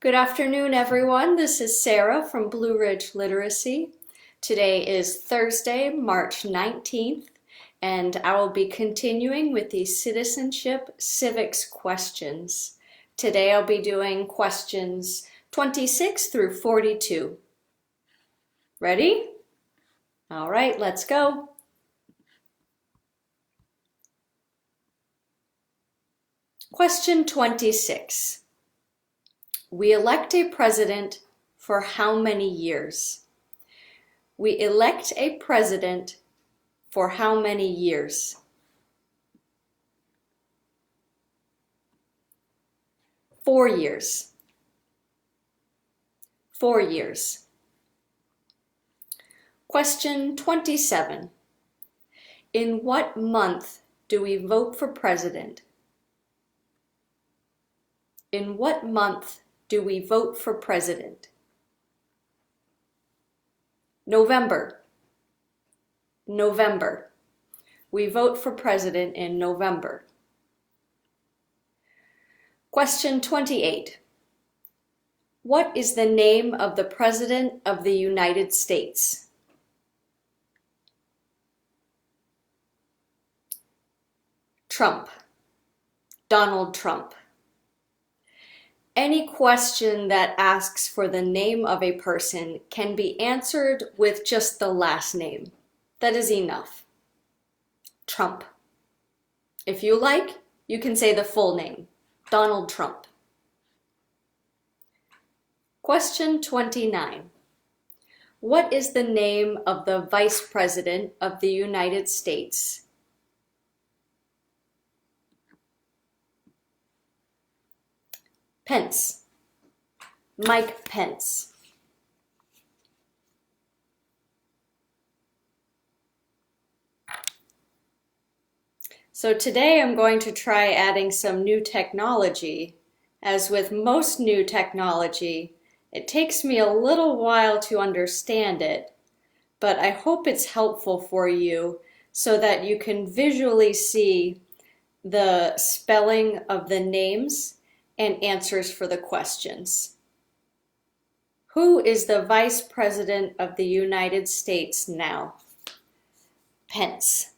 Good afternoon, everyone. This is Sarah from Blue Ridge Literacy. Today is Thursday, March 19th, and I will be continuing with the Citizenship Civics Questions. Today I'll be doing questions 26 through 42. Ready? All right, let's go. Question 26. We elect a president for how many years? We elect a president for how many years? Four years. 4 years. Question 27. In what month do we vote for president? In what month do we vote for president? November. November. We vote for president in November. Question 28. What is the name of the President of the United States? Trump. Donald Trump. Any question that asks for the name of a person can be answered with just the last name. That is enough. Trump. If you like, you can say the full name. Donald Trump. Question 29. What is the name of the Vice President of the United States? Pence. Mike Pence. So today I'm going to try adding some new technology. As with most new technology, it takes me a little while to understand it, but I hope it's helpful for you so that you can visually see the spelling of the names and answers for the questions. Who is the Vice President of the United States now? Pence.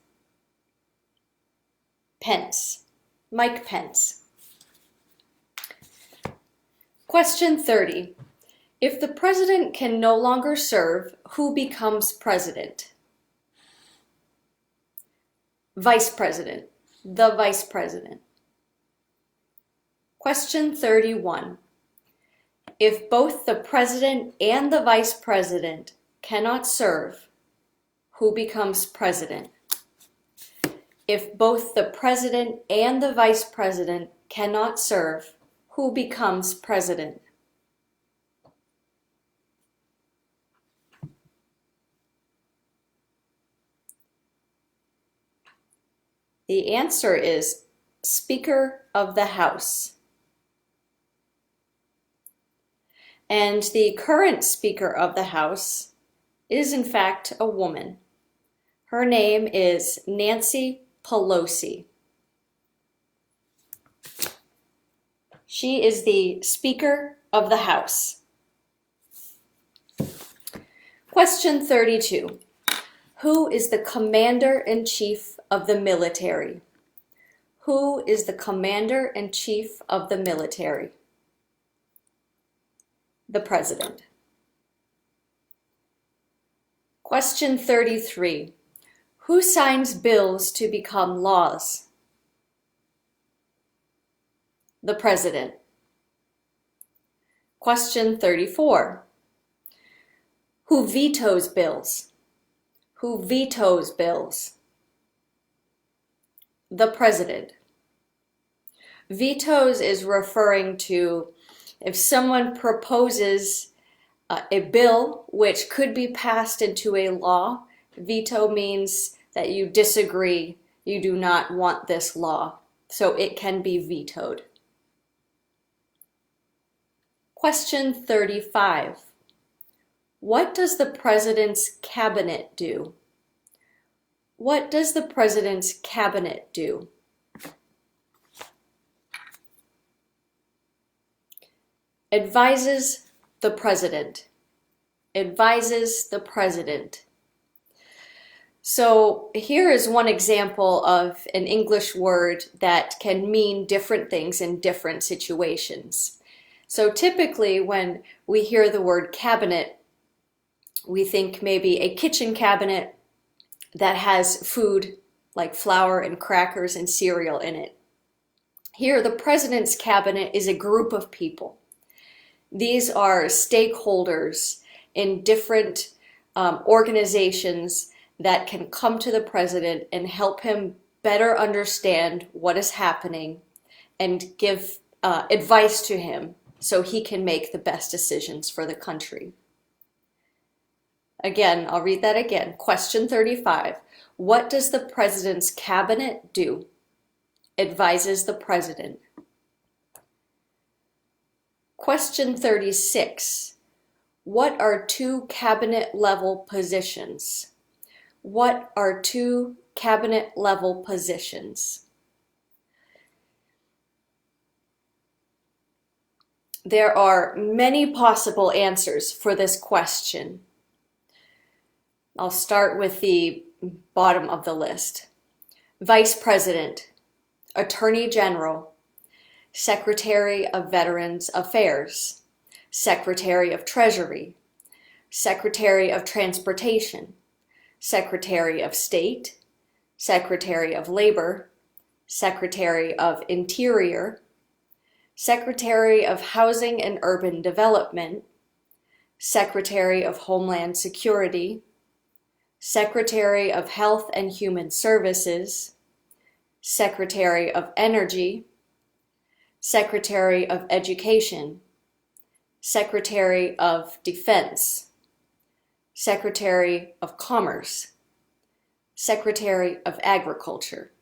Pence. Mike Pence. Question 30. If the president can no longer serve, who becomes president? Vice President. The Vice President. Question 31. If both the president and the vice president cannot serve, who becomes president? If both the president and the vice president cannot serve, who becomes president? The answer is Speaker of the House. And the current Speaker of the House is in fact a woman. Her name is Nancy Pelosi. She is the Speaker of the House. Question 32. Who is the Commander-in-Chief of the military? Who is the Commander-in-Chief of the military? The President. Question 33. Who signs bills to become laws? The President. Question 34. Who vetoes bills? Who vetoes bills? The President. Vetoes is referring to if someone proposes a bill which could be passed into a law. Veto means that you disagree, you do not want this law, so it can be vetoed. Question 35. What does the President's Cabinet do? What does the President's Cabinet do? Advises the president. Advises the president. So here is one example of an English word that can mean different things in different situations. So typically when we hear the word cabinet, we think maybe a kitchen cabinet that has food like flour and crackers and cereal in it. Here, the president's cabinet is a group of people. These are stakeholders in different organizations that can come to the president and help him better understand what is happening and give advice to him so he can make the best decisions for the country. Again, I'll read that again. Question 35. What does the president's cabinet do? Advises the president. Question 36. What are two cabinet-level positions? What are two cabinet-level positions? There are many possible answers for this question. I'll start with the bottom of the list. Vice President, Attorney General, Secretary of Veterans Affairs, Secretary of Treasury, Secretary of Transportation, Secretary of State, Secretary of Labor, Secretary of Interior, Secretary of Housing and Urban Development, Secretary of Homeland Security, Secretary of Health and Human Services, Secretary of Energy, Secretary of Education, Secretary of Defense, Secretary of Commerce, Secretary of Agriculture.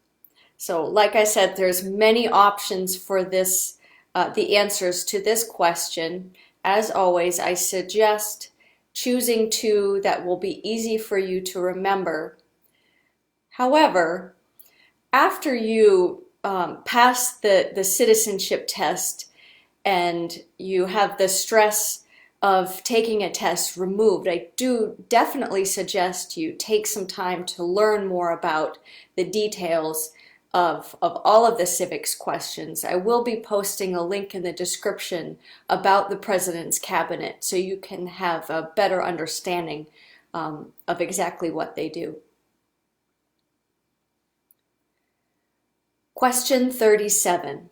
So like I said, there's many options for this, the answers to this question. As always, I suggest choosing two that will be easy for you to remember. However, after you pass the citizenship test and you have the stress of taking a test removed, I do definitely suggest you take some time to learn more about the details of all of the civics questions. I will be posting a link in the description about the President's Cabinet so you can have a better understanding of exactly what they do. Question 37.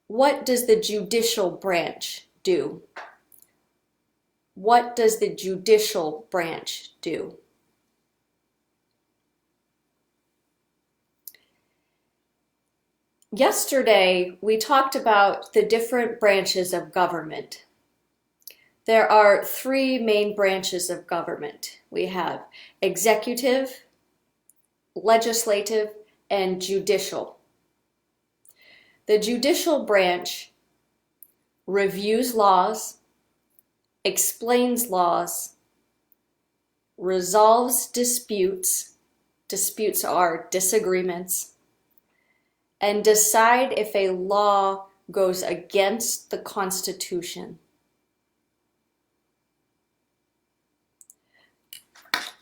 What does the judicial branch do? What does the judicial branch do? Yesterday, we talked about the different branches of government. There are three main branches of government. We have executive, legislative, and judicial. The judicial branch reviews laws, explains laws, resolves disputes, disputes are disagreements, and decide if a law goes against the Constitution.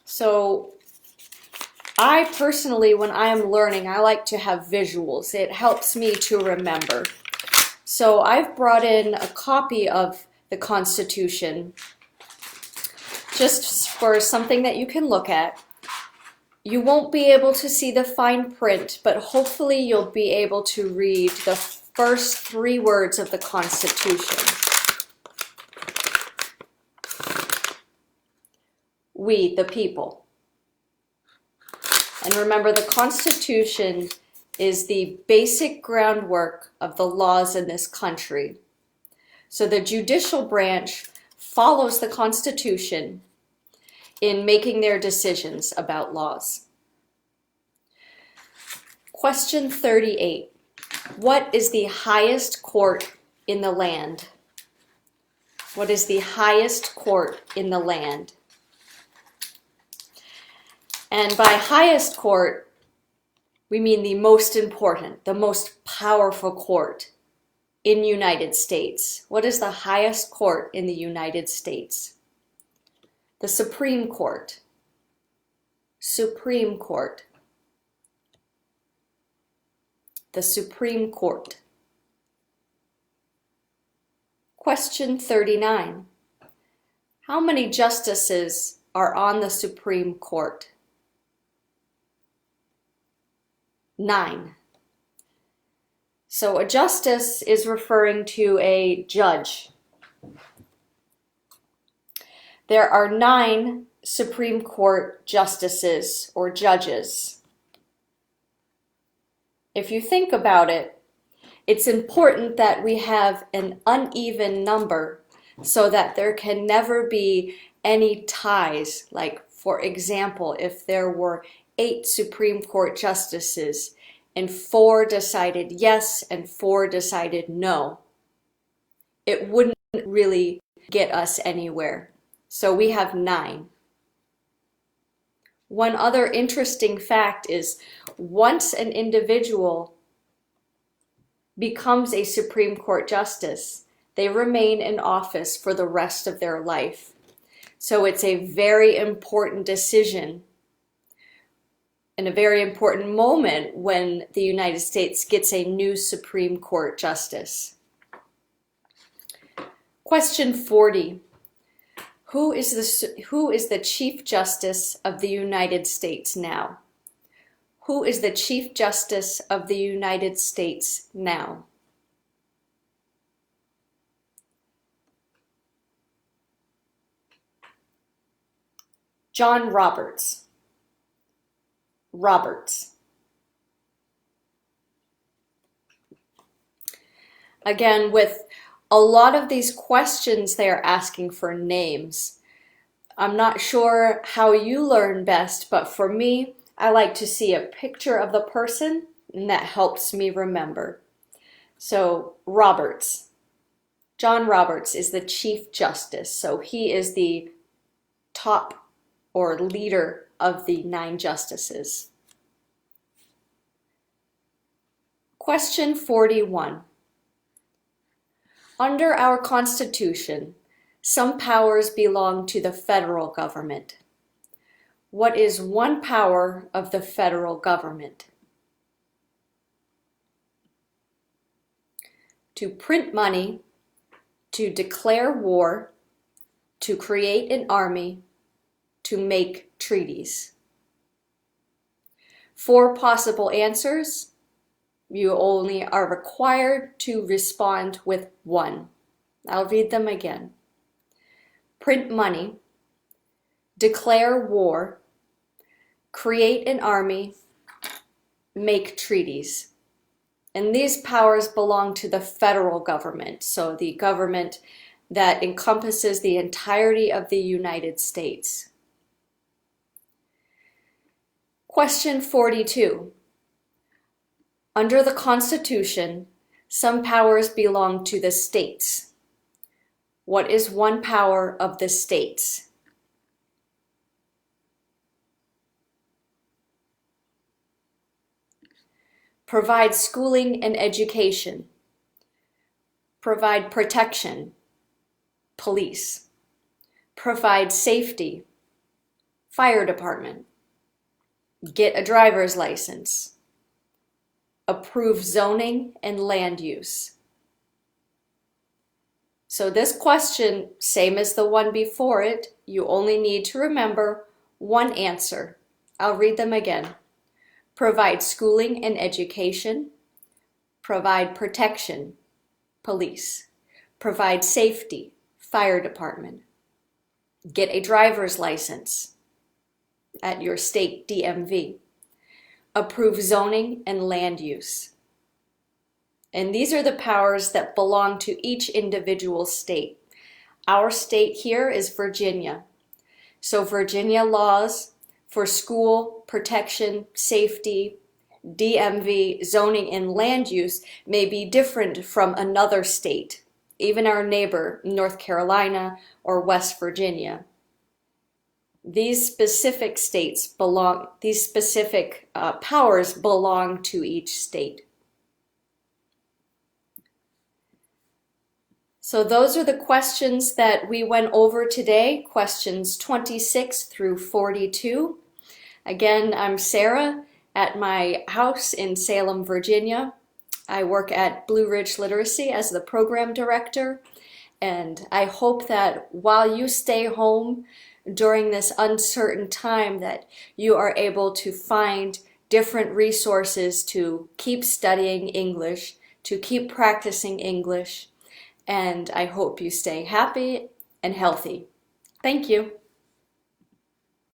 So I personally, when I am learning, I like to have visuals. It helps me to remember. So I've brought in a copy of the Constitution just for something that you can look at. You won't be able to see the fine print, but hopefully you'll be able to read the first three words of the Constitution. We, the people. And remember, the Constitution is the basic groundwork of the laws in this country. So the judicial branch follows the Constitution in making their decisions about laws. Question 38. What is the highest court in the land? What is the highest court in the land? And by highest court, we mean the most important, the most powerful court. in United States? What is the highest court in the United States? The Supreme Court. Supreme Court. The Supreme Court. Question 39. How many justices are on the Supreme Court? 9. So a justice is referring to a judge. There are 9 Supreme Court justices or judges. If you think about it, it's important that we have an uneven number so that there can never be any ties. Like, for example, if there were 8 Supreme Court justices and 4 decided yes and 4 decided no, it wouldn't really get us anywhere. So we have 9. One other interesting fact is once an individual becomes a Supreme Court justice, they remain in office for the rest of their life. So it's a very important decision and a very important moment when the United States gets a new Supreme Court justice. Question 40. Who is the Chief Justice of the United States now? Who is the Chief Justice of the United States now? John Roberts. Roberts. Again, with a lot of these questions, they are asking for names. I'm not sure how you learn best, but for me, I like to see a picture of the person, and that helps me remember. So, Roberts. John Roberts is the Chief Justice, so he is the top or leader of the 9 justices. Question 41. Under our Constitution, some powers belong to the federal government. What is one power of the federal government? To print money, to declare war, to create an army, to make treaties. 4 possible answers. You only are required to respond with 1. I'll read them again. Print money, declare war, create an army, make treaties. And these powers belong to the federal government, so the government that encompasses the entirety of the United States. Question 42. Under the Constitution, some powers belong to the states. What is one power of the states? Provide schooling and education. Provide protection. Police. Provide safety. Fire department. Get a driver's license. Approve zoning and land use. So this question, same as the one before it, you only need to remember 1 answer. I'll read them again. Provide schooling and education. Provide protection. Police. Provide safety. Fire department. Get a driver's license at your state DMV. Approve zoning and land use. And these are the powers that belong to each individual state. Our state here is Virginia. So Virginia laws for school, protection, safety, DMV, zoning, and land use may be different from another state, even our neighbor, North Carolina or West Virginia. These specific powers belong to each state. So those are the questions that we went over today, questions 26 through 42. Again, I'm Sarah at my house in Salem, Virginia. I work at Blue Ridge Literacy as the program director, and I hope that while you stay home during this uncertain time that you are able to find different resources to keep studying English, to keep practicing English, and I hope you stay happy and healthy. Thank you.